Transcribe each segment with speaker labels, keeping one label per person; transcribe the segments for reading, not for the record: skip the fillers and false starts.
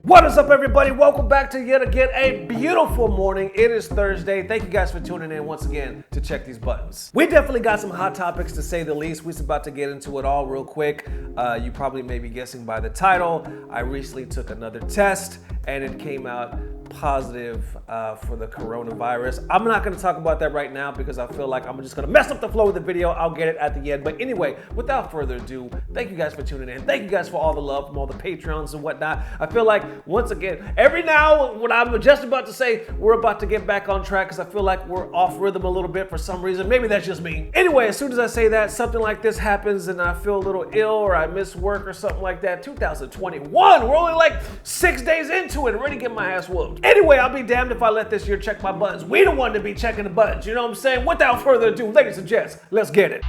Speaker 1: What is up, everybody? Welcome back to yet again a beautiful morning. It is Thursday. Thank you guys for tuning in once again to check these buttons. We definitely got some hot topics to say the least. We're about to get into it all real quick. You probably may be guessing by the title. I recently took another test and it came out positive for the coronavirus. I'm not going to talk about that right now because I feel like I'm just going to mess up the flow of the video. I'll get it at the end. But anyway, without further ado, thank you guys for tuning in. Thank you guys for all the love from all the Patreons and whatnot. I feel like, once again, every now when I'm just about to say we're about to get back on track because I feel like we're off rhythm a little bit for some reason. Maybe that's just me. Anyway, as soon as I say that, something like this happens and I feel a little ill or I miss work or something like that. 2021, we're only like 6 days into it. I'm ready to get my ass whooped. Anyway, I'll be damned if I let this year check my buttons. We the one to be checking the buttons, you know what I'm saying? Without further ado, ladies and gents, let's get it.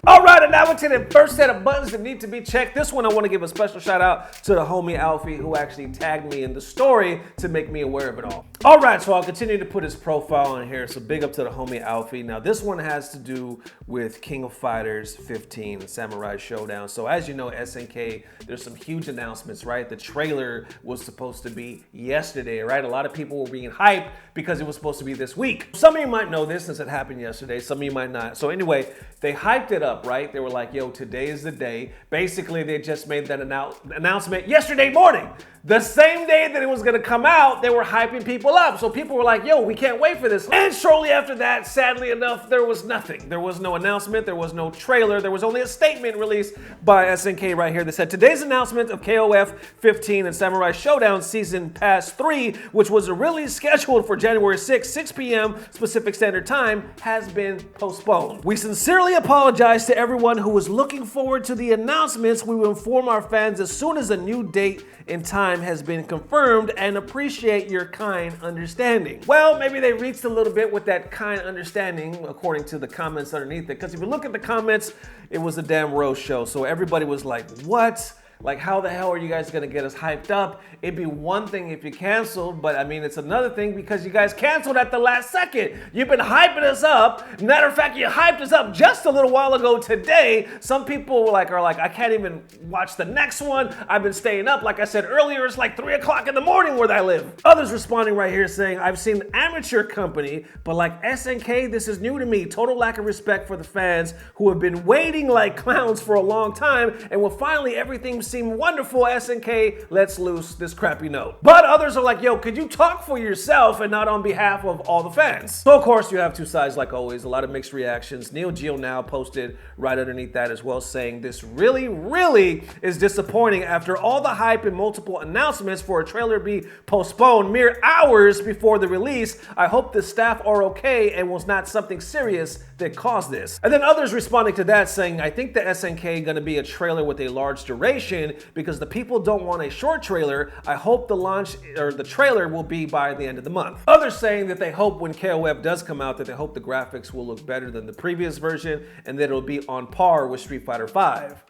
Speaker 1: All right, and now to the first set of buttons that need to be checked. This one I want to give a special shout out to the homie Alfie who actually tagged me in the story to make me aware of it all. All right, so I'll continue to put his profile on here. So big up to the homie Alfie. Now this one has to do with King of Fighters 15 and Samurai Showdown. So as you know, SNK, there's some huge announcements, right? The trailer was supposed to be yesterday, right? A lot of people were being hyped because it was supposed to be this week. Some of you might know this since it happened yesterday. Some of you might not. So anyway, they hyped it up, right? They were like, yo, today is the day. Basically, they just made that announcement yesterday morning. The same day that it was gonna come out, they were hyping people up. So people were like, yo, we can't wait for this. And shortly after that, sadly enough, there was nothing. There was no announcement, there was no trailer, there was only a statement released by SNK right here that said, today's announcement of KOF15 and Samurai Showdown Season Pass 3, which was originally scheduled for January 6, 6 p.m. Pacific Standard Time, has been postponed. We sincerely apologize to everyone who was looking forward to the announcements. We will inform our fans as soon as a new date and time has been confirmed and appreciate your kind understanding. Well, maybe they reached a little bit with that kind understanding according to the comments underneath it, because if you look at the comments, it was a damn roast show. So everybody was like, what? Like, how the hell are you guys gonna get us hyped up? It'd be one thing if you canceled, but I mean, it's another thing because you guys canceled at the last second. You've been hyping us up. Matter of fact, you hyped us up just a little while ago today. Some people are like, I can't even watch the next one. I've been staying up. Like I said earlier, it's like 3 o'clock in the morning where I live. Others responding right here saying, I've seen amateur company, but like SNK, this is new to me. Total lack of respect for the fans who have been waiting like clowns for a long time and will finally everything seem wonderful. SNK, let's loose this crappy note. But others are like, yo, could you talk for yourself and not on behalf of all the fans? So of course you have two sides like always, a lot of mixed reactions. Neo Geo now posted right underneath that as well saying this really is disappointing after all the hype and multiple announcements for a trailer to be postponed mere hours before the release. I hope the staff are okay and was not something serious that caused this. And then others responding to that saying, I think the SNK gonna be a trailer with a large duration because the people don't want a short trailer. I hope the launch or the trailer will be by the end of the month. Others saying that they hope when KOF does come out that they hope the graphics will look better than the previous version and that it'll be on par with Street Fighter 5.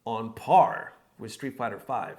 Speaker 1: On par with Street Fighter 5.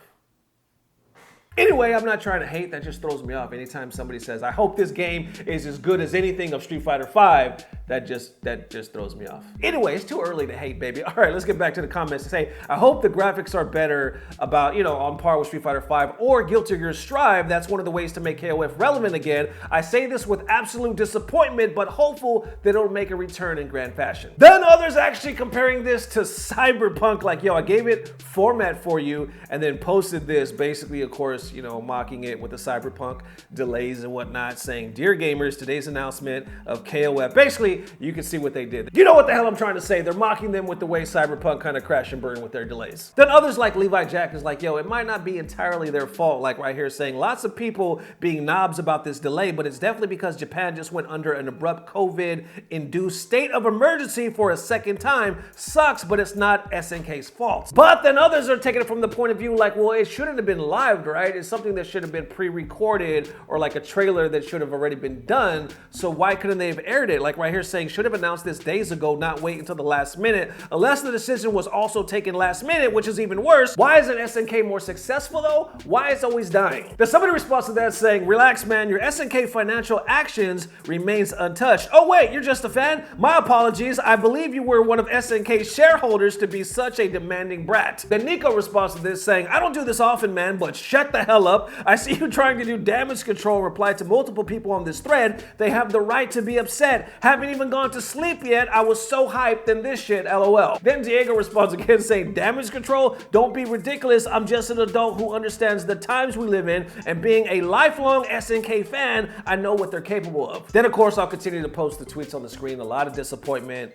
Speaker 1: Anyway, I'm not trying to hate, that just throws me off. Anytime somebody says, I hope this game is as good as anything of Street Fighter 5, that just throws me off. Anyway, it's too early to hate, baby. All right, let's get back to the comments to say, I hope the graphics are better about, on par with Street Fighter 5 or Guilty Gear Strive. That's one of the ways to make KOF relevant again. I say this with absolute disappointment, but hopeful that it'll make a return in grand fashion. Then others actually comparing this to Cyberpunk, like, yo, I gave it format for you and then posted this, basically, of course, course, you know, mocking it with the Cyberpunk delays and whatnot, saying, "Dear gamers, today's announcement of KOF." Basically, you can see what they did. You know what the hell I'm trying to say. They're mocking them with the way Cyberpunk kind of crashed and burned with their delays. Then others like Levi Jack is like, yo, it might not be entirely their fault. Like right here saying lots of people being knobs about this delay, but it's definitely because Japan just went under an abrupt COVID-induced state of emergency for a second time. Sucks, but it's not SNK's fault. But then others are taking it from the point of view like, well, it shouldn't have been live, right? It's something that should have been pre-recorded or like a trailer that should have already been done. So why couldn't they have aired it? Like right here saying should have announced this days ago, not wait until the last minute. Unless the decision was also taken last minute, which is even worse. Why isn't SNK more successful though? Why is it always dying? There's somebody responds to that saying, relax man, your SNK financial actions remains untouched. Oh wait, you're just a fan? My apologies. I believe you were one of SNK's shareholders to be such a demanding brat. Then Nico responds to this saying, I don't do this often, man, but shut the hell up. I see you trying to do damage control, replied to multiple people on this thread. They have the right to be upset. Haven't even gone to sleep yet. I was so hyped in this shit, LOL. Then Diego responds again saying, damage control? Don't be ridiculous. I'm just an adult who understands the times we live in, and being a lifelong SNK fan, I know what they're capable of. Then of course, I'll continue to post the tweets on the screen. A lot of disappointment.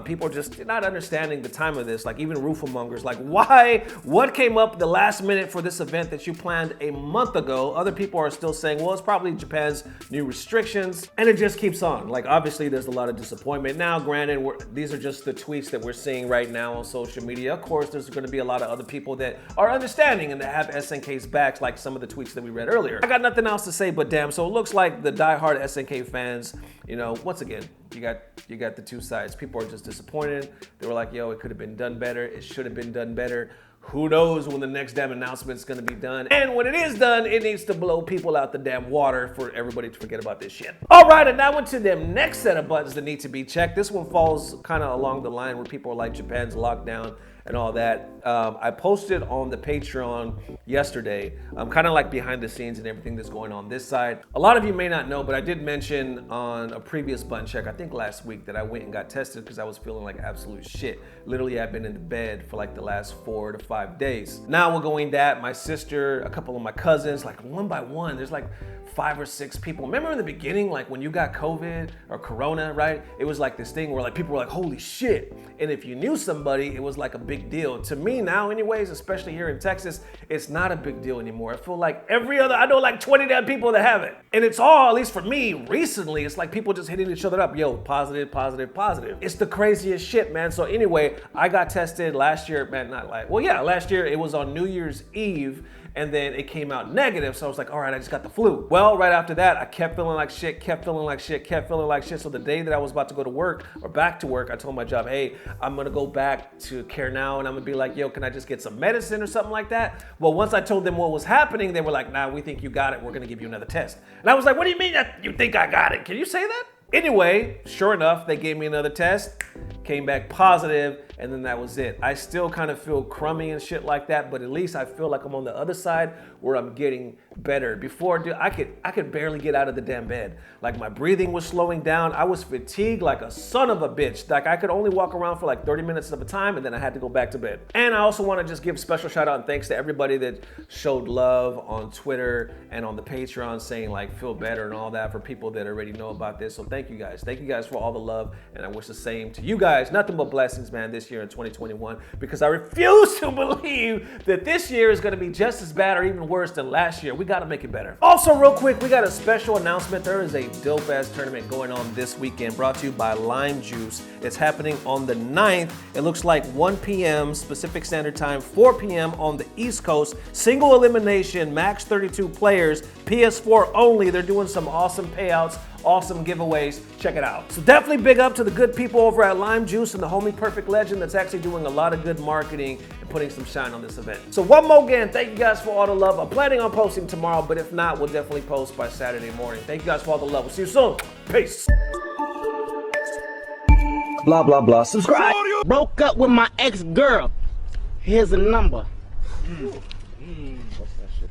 Speaker 1: People are just not understanding the time of this. Like even Roofamongers, like why? What came up the last minute for this event that you planned a month ago? Other people are still saying, well, it's probably Japan's new restrictions, and it just keeps on. Like obviously there's a lot of disappointment. Now, granted, these are just the tweets that we're seeing right now on social media. Of course, there's going to be a lot of other people that are understanding and that have SNK's backs, like some of the tweets that we read earlier. I got nothing else to say, but damn, so it looks like the diehard SNK fans, you know, once again, you got the two sides. People are just disappointed. They were like, yo, it could have been done better. It should have been done better. Who knows when the next damn announcement's gonna be done. And when it is done, it needs to blow people out the damn water for everybody to forget about this shit. All right, and now into them next set of buttons that need to be checked. This one falls kind of along the line where people are like Japan's lockdown and all that. I posted on the Patreon yesterday, kind of like behind the scenes and everything that's going on this side. A lot of you may not know, but I did mention on a previous button check, I think last week, that I went and got tested because I was feeling like absolute shit. Literally, I've been in the bed for like the last 4 to 5 days. Now we're going that, my sister, a couple of my cousins, like one by one, there's like 5 or 6 people. Remember in the beginning, like when you got COVID or Corona, right? It was like this thing where like people were like, holy shit. And if you knew somebody, it was like a big deal. To me now anyways, especially here in Texas, it's not a big deal anymore. I feel like I know like 20 damn people that have it. And it's all, at least for me, recently, it's like people just hitting each other up. Yo, positive, positive, positive. It's the craziest shit, man. So anyway, I got tested last year, man, last year it was on New Year's Eve, and then it came out negative. So I was like, all right, I just got the flu. Well, right after that, I kept feeling like shit, kept feeling like shit, kept feeling like shit. So the day that I was about to go to work or back to work, I told my job, hey, I'm gonna go back to Care Now and I'm gonna be like, yo, can I just get some medicine or something like that? Well, once I told them what was happening, they were like, nah, we think you got it. We're gonna give you another test. And I was like, what do you mean that you think I got it? Can you say that? Anyway, sure enough, they gave me another test, came back positive, and then that was it. I still kind of feel crummy and shit like that, but at least I feel like I'm on the other side where I'm getting better. Before, dude, I could barely get out of the damn bed. Like my breathing was slowing down. I was fatigued like a son of a bitch. Like I could only walk around for like 30 minutes at a time, and then I had to go back to bed. And I also want to just give a special shout out and thanks to everybody that showed love on Twitter and on the Patreon saying like feel better and all that for people that already know about this. So thank you guys. Thank you guys for all the love, and I wish the same to you guys. Nothing but blessings, man, this year in 2021, because I refuse to believe that this year is going to be just as bad or even worse than last year. We got to make it better. Also, real quick, we got a special announcement. There is a dope-ass tournament going on this weekend brought to you by Lime Juice. It's happening on the 9th. It looks like 1 p.m. Pacific Standard Time, 4 p.m. on the East Coast. Single elimination, max 32 players, PS4 only. They're doing some awesome payouts, awesome giveaways. Check it out. So definitely big up to the good people over at Lime Juice and the homie Perfect Legend that's actually doing a lot of good marketing and putting some shine on this event. So one more again, thank you guys for all the love. I'm planning on posting tomorrow, but if not, we'll definitely post by Saturday morning. Thank you guys for all the love. We'll see you soon. Peace.
Speaker 2: Blah, blah, blah. Subscribe.
Speaker 3: Broke up with my ex-girl. Here's a number.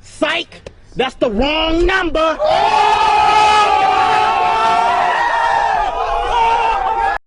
Speaker 3: Psych! That's the wrong number!